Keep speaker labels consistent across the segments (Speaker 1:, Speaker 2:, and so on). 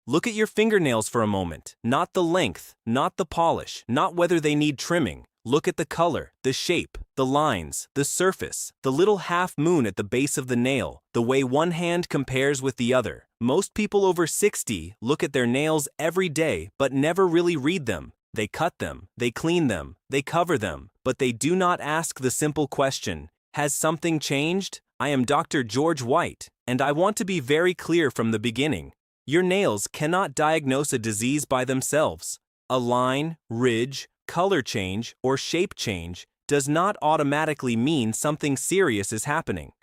Speaker 1: Look at your fingernails for a moment. Not the length, not the polish, not whether they need trimming. Look at the color, the shape, the lines, the surface, the little half moon at the base of the nail, the way one hand compares with the other. Most people over 60 look at their nails every day but never really read them. They cut them, they clean them, they cover them, but they do not ask the simple question, has something changed? I am Dr. George White, and I want to be very clear from the beginning. Your nails cannot diagnose a disease by themselves. A line, ridge, color change, or shape change does not automatically mean something serious is happening.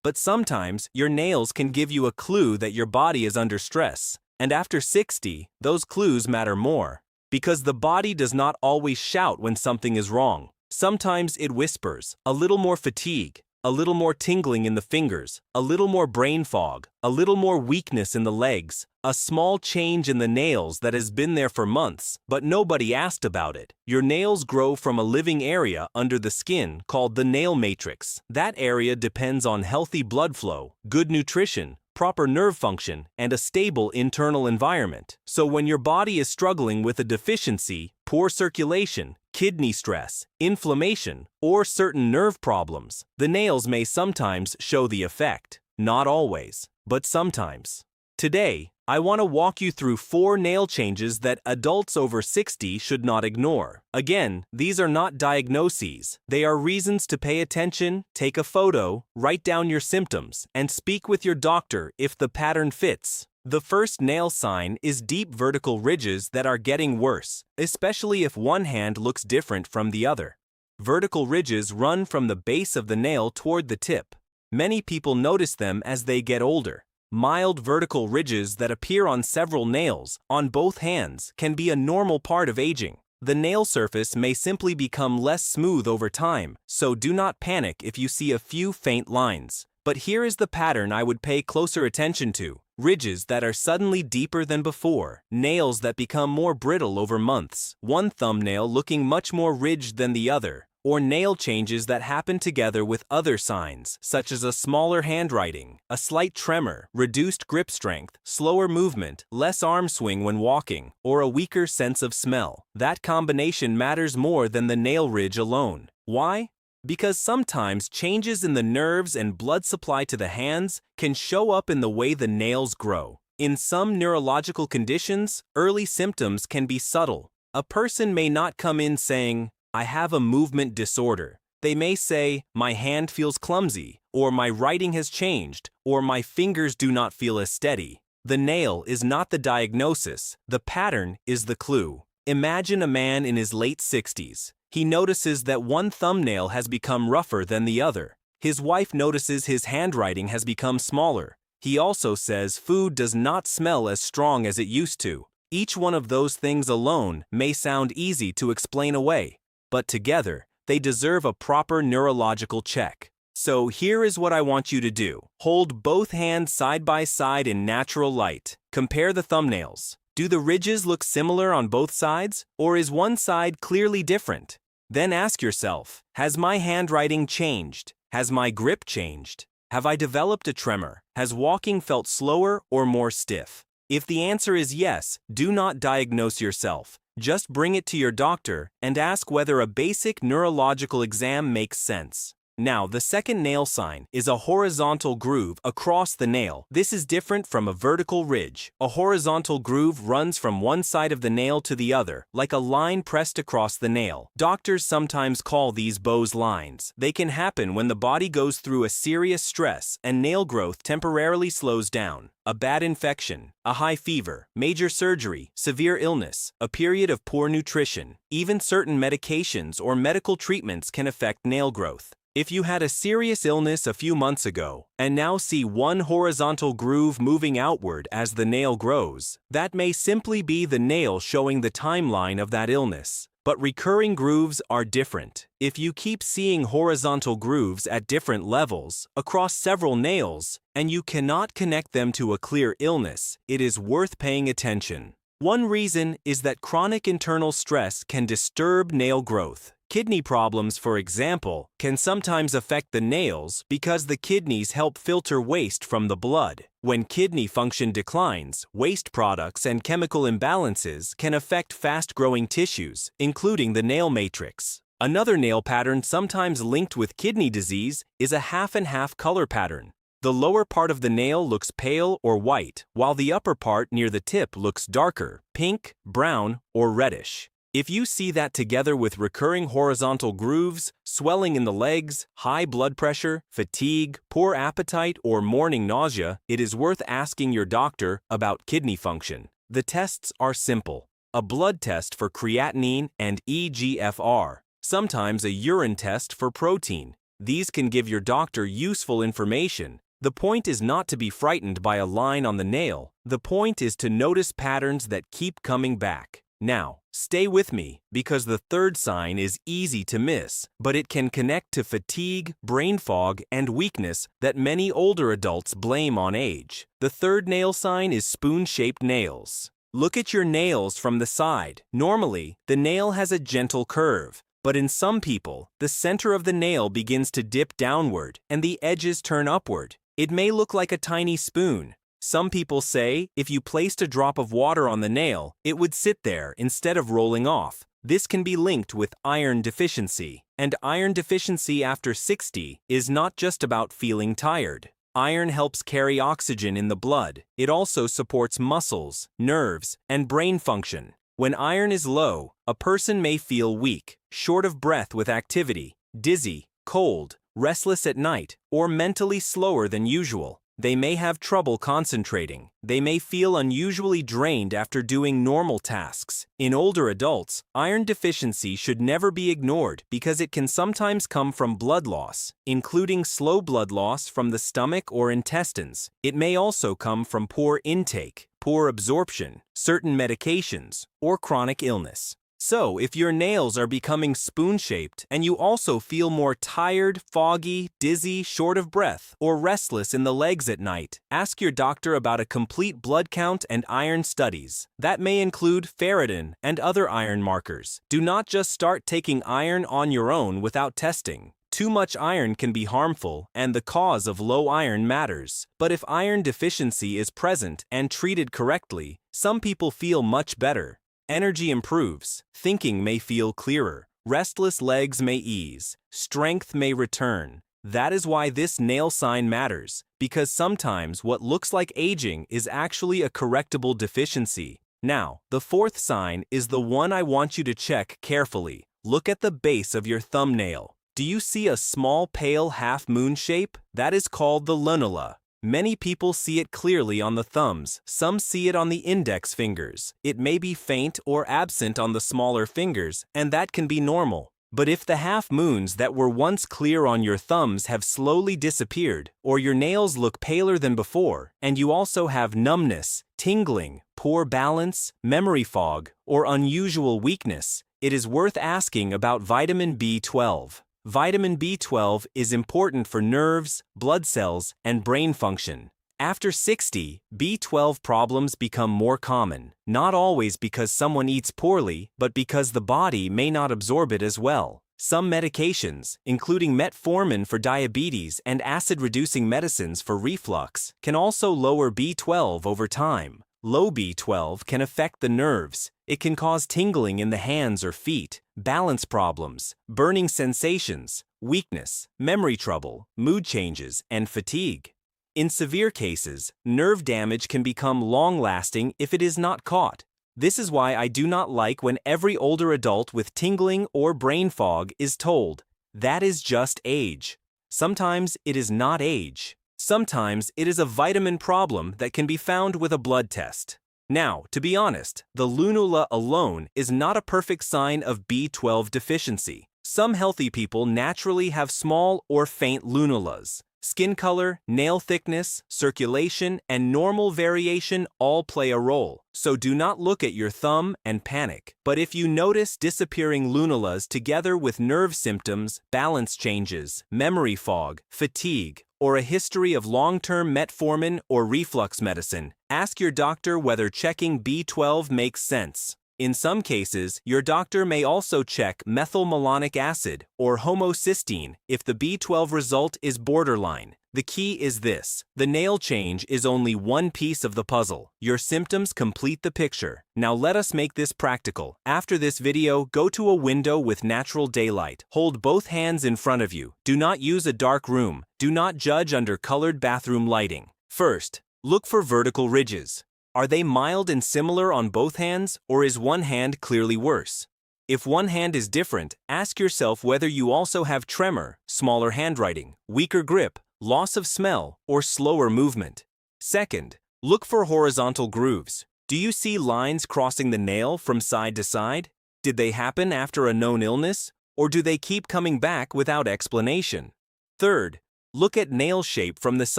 Speaker 1: But sometimes your nails can give you a clue that your body is under stress, and after 60, those clues matter more. Because the body does not always shout when something is wrong. Sometimes it whispers, a little more fatigue, a little more tingling in the fingers, a little more brain fog, a little more weakness in the legs, a small change in the nails that has been there for months, but nobody asked about it. Your nails grow from a living area under the skin called the nail matrix. That area depends on healthy blood flow, good nutrition, proper nerve function, and a stable internal environment. So when your body is struggling with a deficiency, poor circulation, kidney stress, inflammation, or certain nerve problems, the nails may sometimes show the effect. Not always, but sometimes. Today, I want to walk you through 4 nail changes that adults over 60 should not ignore. Again, these are not diagnoses. They are reasons to pay attention, take a photo, write down your symptoms, and speak with your doctor if the pattern fits. The first nail sign is deep vertical ridges that are getting worse, especially if one hand looks different from the other. Vertical ridges run from the base of the nail toward the tip. Many people notice them as they get older. Mild vertical ridges that appear on several nails, on both hands, can be a normal part of aging. The nail surface may simply become less smooth over time, so do not panic if you see a few faint lines. But here is the pattern I would pay closer attention to. Ridges that are suddenly deeper than before. Nails that become more brittle over months. One thumbnail looking much more ridged than the other. Or nail changes that happen together with other signs, such as a smaller handwriting, a slight tremor, reduced grip strength, slower movement, less arm swing when walking, or a weaker sense of smell. That combination matters more than the nail ridge alone. Why? Because sometimes changes in the nerves and blood supply to the hands can show up in the way the nails grow. In some neurological conditions, early symptoms can be subtle. A person may not come in saying, I have a movement disorder. They may say, my hand feels clumsy, or my writing has changed, or my fingers do not feel as steady. The nail is not the diagnosis, the pattern is the clue. Imagine a man in his late 60s. He notices that one thumbnail has become rougher than the other. His wife notices his handwriting has become smaller. He also says food does not smell as strong as it used to. Each one of those things alone may sound easy to explain away, but together, they deserve a proper neurological check. So here is what I want you to do. Hold both hands side by side in natural light. Compare the thumbnails. Do the ridges look similar on both sides, or is one side clearly different? Then ask yourself, has my handwriting changed? Has my grip changed? Have I developed a tremor? Has walking felt slower or more stiff? If the answer is yes, do not diagnose yourself. Just bring it to your doctor and ask whether a basic neurological exam makes sense. Now, the second nail sign is a horizontal groove across the nail. This is different from a vertical ridge. A horizontal groove runs from one side of the nail to the other, like a line pressed across the nail. Doctors sometimes call these Beau's lines. They can happen when the body goes through a serious stress and nail growth temporarily slows down. A bad infection, a high fever, major surgery, severe illness, a period of poor nutrition. Even certain medications or medical treatments can affect nail growth. If you had a serious illness a few months ago and now see one horizontal groove moving outward as the nail grows, that may simply be the nail showing the timeline of that illness. But recurring grooves are different. If you keep seeing horizontal grooves at different levels, across several nails, and you cannot connect them to a clear illness, it is worth paying attention. One reason is that chronic internal stress can disturb nail growth. Kidney problems, for example, can sometimes affect the nails because the kidneys help filter waste from the blood. When kidney function declines, waste products and chemical imbalances can affect fast-growing tissues, including the nail matrix. Another nail pattern sometimes linked with kidney disease is a half-and-half color pattern. The lower part of the nail looks pale or white, while the upper part near the tip looks darker, pink, brown, or reddish. If you see that together with recurring horizontal grooves, swelling in the legs, high blood pressure, fatigue, poor appetite, or morning nausea, it is worth asking your doctor about kidney function. The tests are simple: a blood test for creatinine and eGFR, sometimes a urine test for protein. These can give your doctor useful information. The point is not to be frightened by a line on the nail. The point is to notice patterns that keep coming back. Now, stay with me, because the third sign is easy to miss, but it can connect to fatigue, brain fog, and weakness that many older adults blame on age. The third nail sign is spoon-shaped nails. Look at your nails from the side. Normally, the nail has a gentle curve, but in some people, the center of the nail begins to dip downward and the edges turn upward. It may look like a tiny spoon. Some people say if you placed a drop of water on the nail, it would sit there instead of rolling off. This can be linked with iron deficiency. And iron deficiency after 60 is not just about feeling tired. Iron helps carry oxygen in the blood. It also supports muscles, nerves, and brain function. When iron is low, a person may feel weak, short of breath with activity, dizzy, cold, restless at night, or mentally slower than usual. They may have trouble concentrating. They may feel unusually drained after doing normal tasks. In older adults, iron deficiency should never be ignored because it can sometimes come from blood loss, including slow blood loss from the stomach or intestines. It may also come from poor intake, poor absorption, certain medications, or chronic illness. So, if your nails are becoming spoon-shaped and you also feel more tired, foggy, dizzy, short of breath, or restless in the legs at night, ask your doctor about a complete blood count and iron studies. That may include ferritin and other iron markers. Do not just start taking iron on your own without testing. Too much iron can be harmful, and the cause of low iron matters. But if iron deficiency is present and treated correctly, some people feel much better. Energy improves, thinking may feel clearer, restless legs may ease, strength may return. That is why this nail sign matters, because sometimes what looks like aging is actually a correctable deficiency. Now, the fourth sign is the one I want you to check carefully. Look at the base of your thumbnail. Do you see a small pale half-moon shape? That is called the lunula. Many people see it clearly on the thumbs. Some see it on the index fingers. It may be faint or absent on the smaller fingers, and that can be normal. But if the half-moons that were once clear on your thumbs have slowly disappeared, or your nails look paler than before, and you also have numbness, tingling, poor balance, memory fog, or unusual weakness, it is worth asking about vitamin B12. Vitamin B12 is important for nerves, blood cells, and brain function. After 60, B12 problems become more common, not always because someone eats poorly, but because the body may not absorb it as well. Some medications, including metformin for diabetes and acid-reducing medicines for reflux, can also lower B12 over time. Low B12 can affect the nerves. It can cause tingling in the hands or feet, balance problems, burning sensations, weakness, memory trouble, mood changes, and fatigue. In severe cases, nerve damage can become long-lasting if it is not caught. This is why I do not like when every older adult with tingling or brain fog is told, "That is just age." Sometimes it is not age. Sometimes it is a vitamin problem that can be found with a blood test. Now, to be honest, the lunula alone is not a perfect sign of B12 deficiency. Some healthy people naturally have small or faint lunulas. Skin color, nail thickness, circulation, and normal variation all play a role, so do not look at your thumb and panic. But if you notice disappearing lunulas together with nerve symptoms, balance changes, memory fog, fatigue, or a history of long-term metformin or reflux medicine, ask your doctor whether checking B12 makes sense. In some cases, your doctor may also check methylmalonic acid or homocysteine if the B12 result is borderline. The key is this: the nail change is only one piece of the puzzle. Your symptoms complete the picture. Now let us make this practical. After this video, go to a window with natural daylight. Hold both hands in front of you. Do not use a dark room. Do not judge under colored bathroom lighting. First, look for vertical ridges. Are they mild and similar on both hands, or is one hand clearly worse? If one hand is different, ask yourself whether you also have tremor, smaller handwriting, weaker grip, loss of smell, or slower movement. Second, look for horizontal grooves. Do you see lines crossing the nail from side to side? Did they happen after a known illness, or do they keep coming back without explanation? Third, look at nail shape from the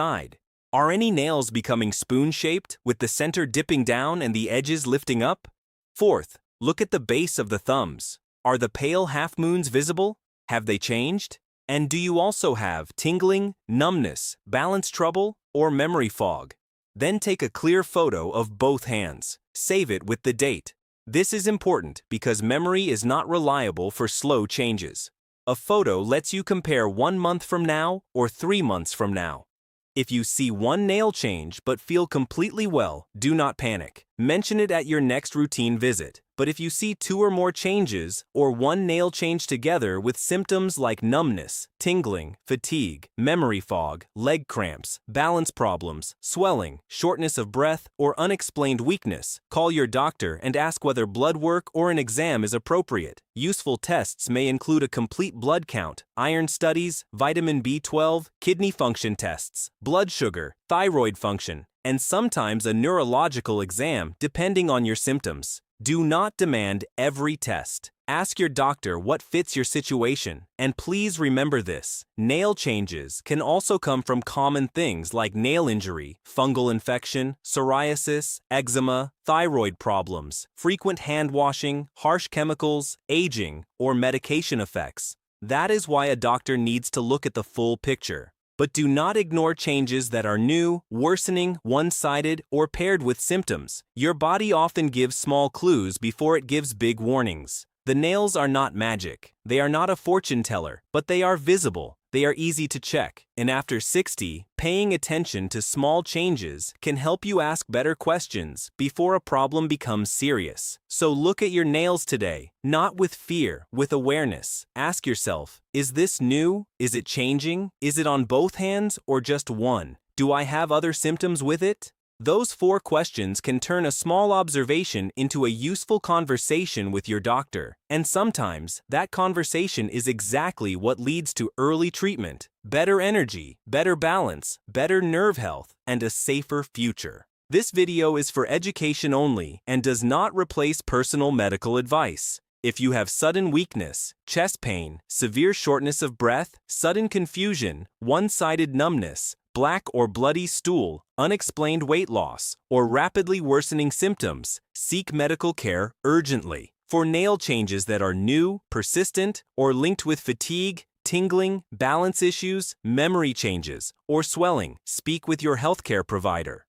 Speaker 1: side. Are any nails becoming spoon-shaped, with the center dipping down and the edges lifting up? Fourth, look at the base of the thumbs. Are the pale half-moons visible? Have they changed? And do you also have tingling, numbness, balance trouble, or memory fog? Then take a clear photo of both hands. Save it with the date. This is important because memory is not reliable for slow changes. A photo lets you compare 1 month from now or 3 months from now. If you see one nail change but feel completely well, do not panic. Mention it at your next routine visit. But if you see 2 or more changes, or one nail change together with symptoms like numbness, tingling, fatigue, memory fog, leg cramps, balance problems, swelling, shortness of breath, or unexplained weakness, call your doctor and ask whether blood work or an exam is appropriate. Useful tests may include a complete blood count, iron studies, vitamin B12, kidney function tests, blood sugar, thyroid function, and sometimes a neurological exam depending on your symptoms. Do not demand every test. Ask your doctor what fits your situation, and please remember this: nail changes can also come from common things like nail injury, fungal infection, psoriasis, eczema, thyroid problems, frequent hand washing, harsh chemicals, aging, or medication effects. That is why a doctor needs to look at the full picture. But do not ignore changes that are new, worsening, one-sided, or paired with symptoms. Your body often gives small clues before it gives big warnings. The nails are not magic. They are not a fortune teller, but they are visible. They are easy to check. And after 60, paying attention to small changes can help you ask better questions before a problem becomes serious. So look at your nails today, not with fear, with awareness. Ask yourself, is this new? Is it changing? Is it on both hands or just one? Do I have other symptoms with it? Those 4 questions can turn a small observation into a useful conversation with your doctor. And sometimes, that conversation is exactly what leads to early treatment, better energy, better balance, better nerve health, and a safer future. This video is for education only and does not replace personal medical advice. If you have sudden weakness, chest pain, severe shortness of breath, sudden confusion, one-sided numbness, black or bloody stool, unexplained weight loss, or rapidly worsening symptoms, seek medical care urgently. For nail changes that are new, persistent, or linked with fatigue, tingling, balance issues, memory changes, or swelling, speak with your healthcare provider.